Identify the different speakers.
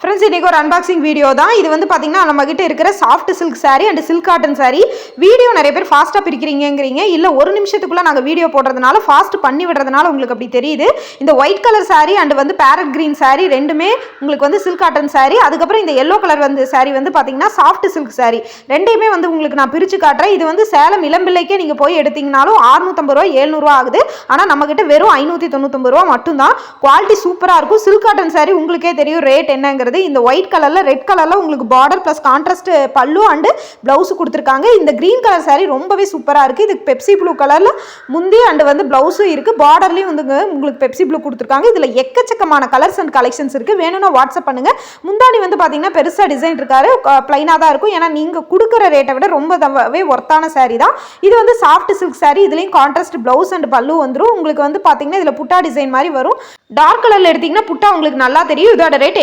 Speaker 1: Friends இன்றைக்கி ஒரு unboxing video தான். இது வந்து பார்த்திங்கன்னா நம்மகிட்ட இருக்கிற soft silk sari and silk cotton sari. Video நிறைய பேர் ஃபாஸ்ட்டாக பிரிக்கிறீங்கிறீங்க, இல்லை ஒரு நிமிஷத்துக்குள்ளே நாங்கள் வீடியோ போடுறதுனால ஃபாஸ்ட் பண்ணி விடுறதுனால உங்களுக்கு அப்படி தெரியுது. இந்த ஒயிட் கலர் சாரீ அண்ட் வந்து பேரட் கிரீன் சாரீ ரெண்டுமே உங்களுக்கு வந்து சில்க் காட்டன் சாரீ. அதுக்கப்புறம் இந்த எல்லோ கலர் வந்து சாரீ வந்து பார்த்திங்கன்னா சாஃப்ட் சில்க் சாரீ. ரெண்டையுமே வந்து உங்களுக்கு நான் பிரித்து காட்டுறேன். இது வந்து சேலம் இளம்பிள்ளைக்கே நீங்கள் போய் எடுத்திங்கனாலும் 650 ரூபா 700 ஆகுது. ஆனால் நம்மகிட்ட வெறும் 599 ரூபா மட்டும்தான். குவாலிட்டி சூப்பராக இருக்கும். சில்க் காட்டன் சாரீ உங்களுக்கே தெரியும் ரேட் என்னங்க. இந்த ஒயிட் கலர்ல ரெட் கலர்ல உங்களுக்கு பார்டர் பிளஸ் கான்ட்ராஸ்ட் பல்லு அண்ட் பிளவுஸ் கொடுத்திருக்காங்க. இந்த கிரீன் கலர் சாரி ரொம்பவே சூப்பரா இருக்கு. இது பெப்சி ப்ளூ கலர்ல முந்தி அண்ட் வந்து பிளவுஸும் இருக்கு. பார்டர்லயும் வந்து உங்களுக்கு பெப்சி ப்ளூ கொடுத்திருக்காங்க. இதுல எக்கச்சக்கமான கலர்ஸ் அண்ட் கலெக்ஷன்ஸ் இருக்கு. வேணும்னா வாட்ஸ்அப் பண்ணுங்க. முந்தானி வந்து பாத்தீங்கன்னா பெருசா டிசைன் இருக்காரு, பிளைனா தான் இருக்கும். ஏன்னா நீங்க கொடுக்குற ரேட்டை விட ரொம்பவே ஒர்த்தான சாரி தான். இது வந்து சாஃப்ட் சில்க் சாரி. இதுலயும் கான்ட்ராஸ்ட் பிளவுஸ் அண்ட் பல்லு வந்துடும். உங்களுக்கு வந்து பாத்தீங்கன்னா இதுல புட்டா டிசைன் மாதிரி வரும். டார்க் கலர்ல எடுத்தீங்கன்னா புட்டா உங்களுக்கு நல்லா தெரியும். இதோட ரேட்